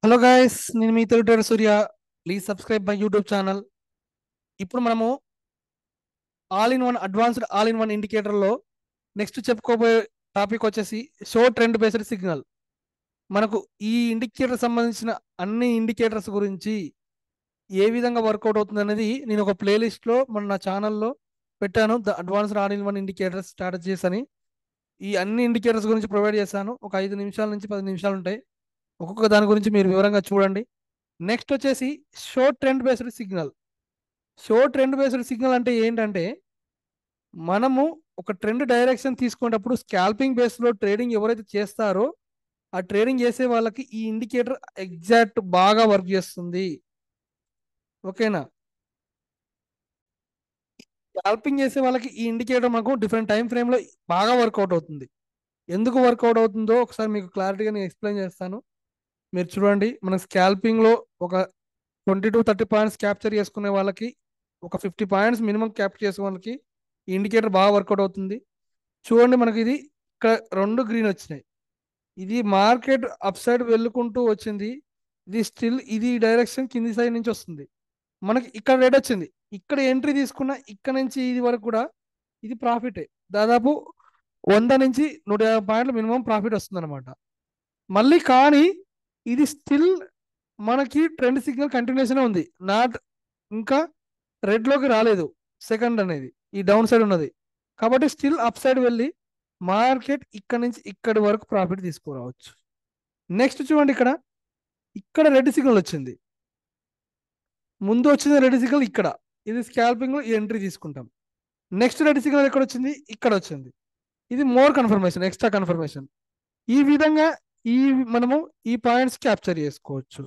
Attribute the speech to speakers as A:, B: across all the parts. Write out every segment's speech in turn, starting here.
A: Hello guys, నేను మీ Telugu trader Surya. Please subscribe my YouTube channel. ఇప్పుడు మనము ఆల్ ఇన్ వన్ ఇండికేటర్లో నెక్స్ట్ చెప్పుకోబోయే టాపిక్ వచ్చేసి షో ట్రెండ్ బేస్డ్ సిగ్నల్. మనకు ఈ ఇండికేటర్ సంబంధించిన అన్ని ఇండికేటర్స్ గురించి ఏ విధంగా వర్కౌట్ అవుతుంది అనేది నేను ఒక ప్లేలిస్ట్లో నా ఛానల్లో పెట్టాను. The advanced all in one indicators strategies అని. ఈ అన్ని ఇండికేటర్స్ గురించి ప్రొవైడ్ చేశాను. ఒక 5 నిమిషాల నుంచి 10 నిమిషాలు ఉంటాయి. ఒక్కొక్క దాని గురించి మీరు వివరంగా చూడండి. నెక్స్ట్ వచ్చేసి show trend based signal. Show trend based signal అంటే ఏంటంటే, మనము ఒక ట్రెండ్ డైరెక్షన్ తీసుకునేటప్పుడు స్కాల్పింగ్ బేస్లో ట్రేడింగ్ ఎవరైతే చేస్తారో ఆ ట్రేడింగ్ చేసే వాళ్ళకి ఈ ఇండికేటర్ ఎగ్జాక్ట్ బాగా వర్క్ చేస్తుంది. ఓకేనా? స్కాల్పింగ్ చేసే వాళ్ళకి ఈ ఇండికేటర్ మనకు డిఫరెంట్ టైం ఫ్రేమ్లో బాగా వర్కౌట్ అవుతుంది. ఎందుకు వర్కౌట్ అవుతుందో ఒకసారి మీకు క్లారిటీగా నేను ఎక్స్ప్లెయిన్ చేస్తాను. మీరు చూడండి, మన స్కాల్పింగ్లో ఒక 20 to 30 పాయింట్స్ క్యాప్చర్ చేసుకునే వాళ్ళకి, ఒక 50 పాయింట్స్ మినిమం క్యాప్చర్ చేసే వాళ్ళకి ఈ ఇండికేటర్ బాగా వర్కౌట్ అవుతుంది. చూడండి, మనకి ఇది ఇక్కడ రెండు గ్రీన్ వచ్చినాయి. ఇది మార్కెట్ అప్ సైడ్ వెళ్ళుకుంటూ వచ్చింది. ఇది స్టిల్ ఇది డైరెక్షన్ కింది సైడ్ నుంచి వస్తుంది. మనకి ఇక్కడ రెడ్ వచ్చింది. ఇక్కడ ఎంట్రీ తీసుకున్న ఇక్కడ నుంచి ఇది వరకు కూడా ఇది ప్రాఫిటే. దాదాపు 100 నుంచి 150 పాయింట్లు మినిమం ప్రాఫిట్ వస్తుంది అనమాట. మళ్ళీ కానీ ఇది స్టిల్ మనకి ట్రెండ్ సిగ్నల్ కంటిన్యూషన్ ఉంది. నాట్ ఇంకా రెడ్ లోకి రాలేదు. సెకండ్ అనేది ఈ డౌన్ సైడ్ ఉన్నది కాబట్టి స్టిల్ అప్ సైడ్ వెళ్ళి మార్కెట్ ఇక్కడ నుంచి ఇక్కడి వరకు ప్రాఫిట్ తీసుకురావచ్చు. నెక్స్ట్ చూడండి, ఇక్కడ ఇక్కడ రెడ్ సిగ్నల్ వచ్చింది. ముందు వచ్చింది రెడ్ సిగ్నల్ ఇక్కడ. ఇది స్కాల్పింగ్ లో ఎంట్రీ తీసుకుంటాం. నెక్స్ట్ రెడ్ సిగ్నల్ ఎక్కడ వచ్చింది? ఇక్కడ వచ్చింది. ఇది మోర్ కన్ఫర్మేషన్, ఎక్స్ట్రా కన్ఫర్మేషన్. ఈ విధంగా ఈ మనము ఈ పాయింట్స్ క్యాప్చర్ చేసుకోవచ్చు.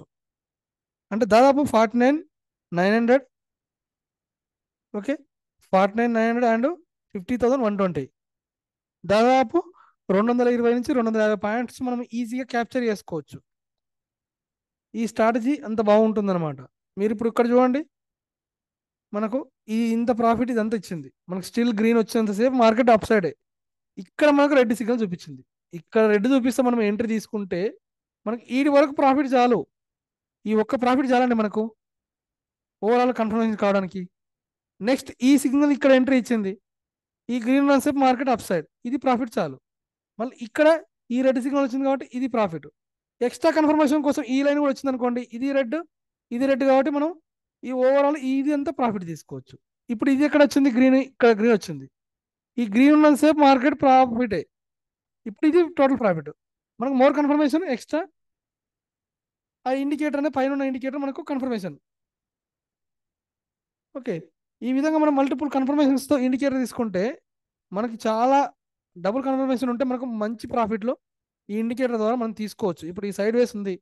A: అంటే దాదాపు 49,900, ఓకే, 49,900 అండ్ 50,120, దాదాపు 220 నుంచి 250 పాయింట్స్ మనం ఈజీగా క్యాప్చర్ చేసుకోవచ్చు. ఈ స్ట్రాటజీ అంత బాగుంటుంది అనమాట. మీరు ఇప్పుడు ఇక్కడ చూడండి, మనకు ఈ ఇంత ప్రాఫిట్ ఇదంతా ఇచ్చింది. మనకు స్టిల్ గ్రీన్ వచ్చేంతసేపు మార్కెట్ అప్ సైడే. ఇక్కడ మనకు రెడ్ సిగ్నల్ చూపించింది. ఇక్కడ రెడ్ చూపిస్తే మనం ఎంట్రీ తీసుకుంటే మనకి ఈడి వరకు ప్రాఫిట్ చాలు. ఈ ఒక్క ప్రాఫిట్ చాలండి మనకు ఓవరాల్ కన్ఫర్మేషన్ కావడానికి. నెక్స్ట్ ఈ సిగ్నల్ ఇక్కడ ఎంట్రీ ఇచ్చింది. ఈ గ్రీన్ ఉన్నసేపు మార్కెట్ అప్ సైడ్, ఇది ప్రాఫిట్ చాలు. మళ్ళీ ఇక్కడ ఈ రెడ్ సిగ్నల్ వచ్చింది కాబట్టి ఇది ప్రాఫిట్. ఎక్స్ట్రా కన్ఫర్మేషన్ కోసం ఈ లైన్ కూడా వచ్చింది అనుకోండి, ఇది రెడ్, ఇది రెడ్ కాబట్టి మనం ఈ ఓవరాల్ ఇది అంతా ప్రాఫిట్ తీసుకోవచ్చు. ఇప్పుడు ఇది ఎక్కడ వచ్చింది? గ్రీన్, ఇక్కడ గ్రీన్ వచ్చింది. ఈ గ్రీన్ ఉన్నంతసేపు మార్కెట్ ప్రాఫిటే. ఇప్పుడు ఇది టోటల్ ప్రాఫిట్. మనకు మోర్ కన్ఫర్మేషన్ ఎక్స్ట్రా ఆ ఇండికేటర్ అనే పైన ఉన్న ఇండికేటర్ మనకు కన్ఫర్మేషన్. ఓకే, ఈ విధంగా మనం మల్టిపుల్ కన్ఫర్మేషన్స్తో ఇండికేటర్ తీసుకుంటే మనకి చాలా డబుల్ కన్ఫర్మేషన్ ఉంటే మనకు మంచి ప్రాఫిట్లో ఈ ఇండికేటర్ ద్వారా మనం తీసుకోవచ్చు. ఇప్పుడు ఈ సైడ్ వేస్ ఉంది.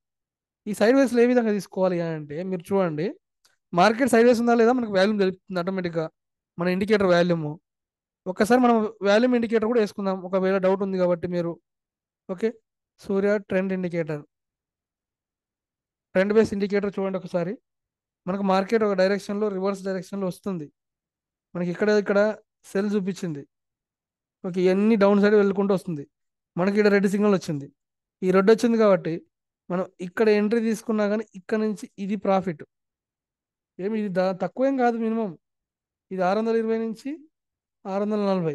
A: ఈ సైడ్ వేస్లో ఏ విధంగా తీసుకోవాలి అంటే, మీరు చూడండి, మార్కెట్ సైడ్ వేస్ ఉందా లేదా మనకు వాల్యూమ్ తెలుపుతుంది ఆటోమేటిక్గా, మన ఇండికేటర్ వాల్యూమ్. ఒక్కసారి మనం వాల్యూమ్ ఇండికేటర్ కూడా వేసుకుందాం, ఒకవేళ డౌట్ ఉంది కాబట్టి మీరు. Okay, Surya trend indicator, trend base indicator చూడండి ఒకసారి. మనకు మార్కెట్ ఒక డైరెక్షన్లో రివర్స్ డైరెక్షన్లో వస్తుంది. మనకి ఇక్కడ ఇక్కడ సెల్ చూపించింది. ఓకే, ఇవన్నీ డౌన్ సైడ్ వెళ్ళుకుంటూ వస్తుంది. మనకి ఇక్కడ రెడ్ సిగ్నల్ వచ్చింది. ఈ రెడ్ వచ్చింది కాబట్టి మనం ఇక్కడ ఎంట్రీ తీసుకున్నా కానీ ఇక్కడ నుంచి ఇది ప్రాఫిట్. ఏమి ఇది తక్కువేం కాదు, మినిమం ఇది 620 నుంచి 640,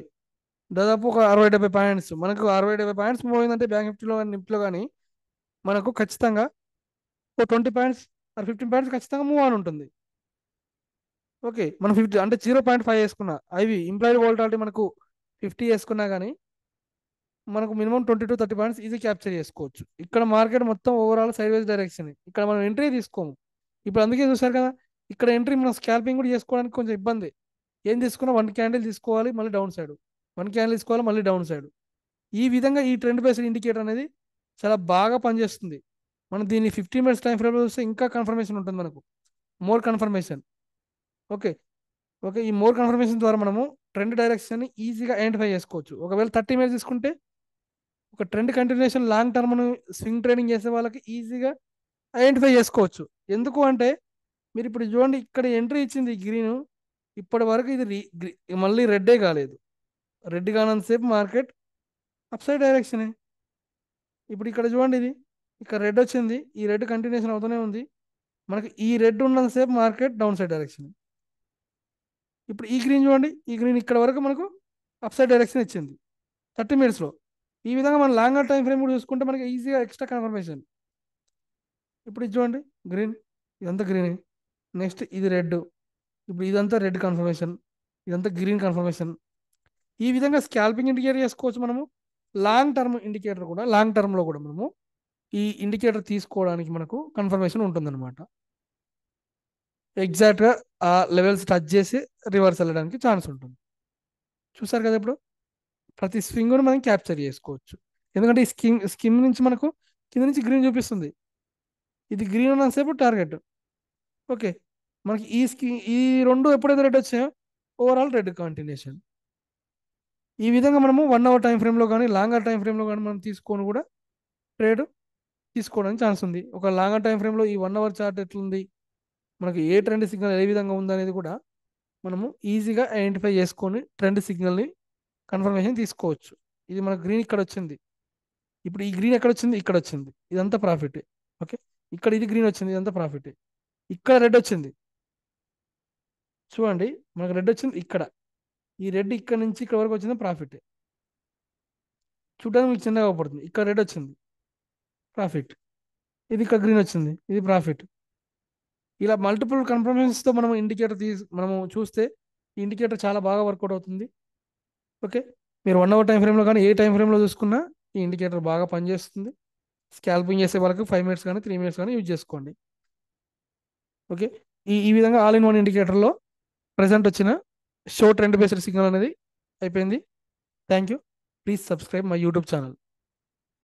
A: దాదాపు ఒక 60-70 పాయింట్స్. మనకు 60-70 పాయింట్స్ మూవ్ అయిందంటే బ్యాంక్ నిఫ్టీలో కానీ నిఫ్టీలో కానీ మనకు ఖచ్చితంగా ఓ 20 పాయింట్స్ ఆర్ 15 పాయింట్స్ ఖచ్చితంగా మూవ్ అని ఉంటుంది. ఓకే, మనం 50 అంటే 0.5 వేసుకున్నా, అవి ఇంప్లాయిడ్ వోల్టాలిటీ మనకు 50 వేసుకున్నా కానీ మనకు minimum 20 to 30 points easy capture చేసుకోవచ్చు. ఇక్కడ మార్కెట్ మొత్తం ఓవరాల్ సైడ్ వైజ్ డైరెక్షన్. ఇక్కడ మనం ఎంట్రీ తీసుకోము. ఇప్పుడు అందుకే చూసారు కదా, ఇక్కడ ఎంట్రీ మనం స్కాల్పింగ్ కూడా చేసుకోవడానికి కొంచెం ఇబ్బంది. ఏం తీసుకున్నా 1 క్యాండిల్ తీసుకోవాలి, మళ్ళీ డౌన్ సైడ్, 1 క్యాండిల్ తీసుకోవాలి, మళ్ళీ డౌన్ సైడ్. ఈ విధంగా ఈ ట్రెండ్ బేస్డ్ ఇండికేటర్ అనేది చాలా బాగా పనిచేస్తుంది. మనం దీన్ని 15 మినిట్స్ టైం ఫ్రేమ్లో చూస్తే ఇంకా కన్ఫర్మేషన్ ఉంటుంది మనకు, మోర్ కన్ఫర్మేషన్. ఓకే, ఓకే, ఈ మోర్ కన్ఫర్మేషన్ ద్వారా మనము ట్రెండ్ డైరెక్షన్ ఈజీగా ఐడెంటిఫై చేసుకోవచ్చు. ఒకవేళ 30 మినిట్స్ తీసుకుంటే ఒక trend continuation long term swing trading చేసే వాళ్ళకి ఈజీగా ఐడెంటిఫై చేసుకోవచ్చు. ఎందుకు అంటే, మీరు ఇప్పుడు చూడండి, ఇక్కడ ఎంట్రీ ఇచ్చింది గ్రీన్, ఇప్పటి వరకు ఇది మళ్ళీ రెడ్డే కాలేదు. రెడ్ కానంతసేపు మార్కెట్ అప్ సైడ్ డైరెక్షనే. ఇప్పుడు ఇక్కడ చూడండి, ఇది ఇక్కడ రెడ్ వచ్చింది, ఈ రెడ్ కంటిన్యూషన్ అవుతూనే ఉంది. మనకి ఈ రెడ్ ఉన్నంతసేపు మార్కెట్ డౌన్ సైడ్ డైరెక్షన్. ఇప్పుడు ఈ గ్రీన్ చూడండి, ఈ గ్రీన్ ఇక్కడ వరకు మనకు అప్ సైడ్ డైరెక్షన్ ఇచ్చింది 30 మినిట్స్లో. ఈ విధంగా మనం లాంగర్ టైం ఫ్రేమ్ కూడా చూసుకుంటే మనకి ఈజీగా ఎక్స్ట్రా కన్ఫర్మేషన్. ఇప్పుడు ఇది చూడండి గ్రీన్, ఇదంతా గ్రీన్. నెక్స్ట్ ఇది రెడ్, ఇప్పుడు ఇదంతా రెడ్ కన్ఫర్మేషన్, ఇదంతా గ్రీన్ కన్ఫర్మేషన్. ఈ విధంగా స్కాల్పింగ్ ఇండికేటర్ చేసుకోవచ్చు మనము. లాంగ్ టర్మ్ ఇండికేటర్ కూడా, లాంగ్ టర్మ్లో కూడా మనము ఈ ఇండికేటర్ తీసుకోవడానికి మనకు కన్ఫర్మేషన్ ఉంటుందన్నమాట. ఎగ్జాక్ట్గా ఆ లెవెల్స్ టచ్ చేసి రివర్స్ వెళ్ళడానికి ఛాన్స్ ఉంటుంది. చూసారు కదా, ఇప్పుడు ప్రతి స్వింగ్ను మనం క్యాప్చర్ చేసుకోవచ్చు. ఎందుకంటే ఈ స్కిమ్ నుంచి మనకు కింద నుంచి గ్రీన్ చూపిస్తుంది, ఇది గ్రీన్ ఉన్నంతసేపు టార్గెట్. ఓకే, మనకి ఈ రెండు ఎప్పుడైతే రెడ్ వచ్చాయో ఓవరాల్ రెడ్ కంటిన్యూషన్. ఈ విధంగా మనము 1 అవర్ టైం ఫ్రేమ్లో కానీ లాంగర్ టైం ఫ్రేమ్లో కానీ మనం తీసుకొని కూడా ట్రేడ్ తీసుకోవడానికి ఛాన్స్ ఉంది. ఒక లాంగర్ టైం ఫ్రేమ్లో ఈ 1 అవర్ చార్ట్ ఎట్లుంది, మనకి ఏ ట్రెండ్ సిగ్నల్ ఏ విధంగా ఉందనేది కూడా మనము ఈజీగా ఐడెంటిఫై చేసుకొని ట్రెండ్ సిగ్నల్ని కన్ఫర్మేషన్ తీసుకోవచ్చు. ఇది మన గ్రీన్ ఇక్కడ వచ్చింది, ఇప్పుడు ఈ గ్రీన్ ఎక్కడ వచ్చింది, ఇక్కడ వచ్చింది, ఇదంతా ప్రాఫిట్. ఓకే, ఇక్కడ ఇది గ్రీన్ వచ్చింది, ఇదంతా ప్రాఫిట్. ఇక్కడ రెడ్ వచ్చింది చూడండి, మనకు రెడ్ వచ్చింది ఇక్కడ, ఈ రెడ్ ఇక్కడ నుంచి ఇక్కడ వరకు వచ్చింది ప్రాఫిట్. చూడడానికి మీకు చిన్నగా పడుతుంది, ఇక్కడ రెడ్ వచ్చింది ప్రాఫిట్, ఇది ఇక్కడ గ్రీన్ వచ్చింది, ఇది ప్రాఫిట్. ఇలా మల్టిపుల్ కన్ఫర్మేషన్స్తో మనం ఇండికేటర్ మనము చూస్తే ఈ ఇండికేటర్ చాలా బాగా వర్కౌట్ అవుతుంది. ఓకే, మీరు 1 అవర్ టైం ఫ్రేమ్లో కానీ ఏ టైం ఫ్రేమ్లో చూసుకున్నా ఈ ఇండికేటర్ బాగా పనిచేస్తుంది. స్కాల్పింగ్ చేసే వాళ్ళకి 5 మినిట్స్ కానీ 3 మినిట్స్ కానీ యూజ్ చేసుకోండి. ఓకే, ఈ విధంగా ఆల్ ఇన్ వన్ ఇండికేటర్లో ప్రజెంట్ వచ్చిన షో ట్రెండ్ బేస్డ్ సిగ్నల్ అనేది అయిపోయింది. Thank you. Please subscribe my YouTube channel.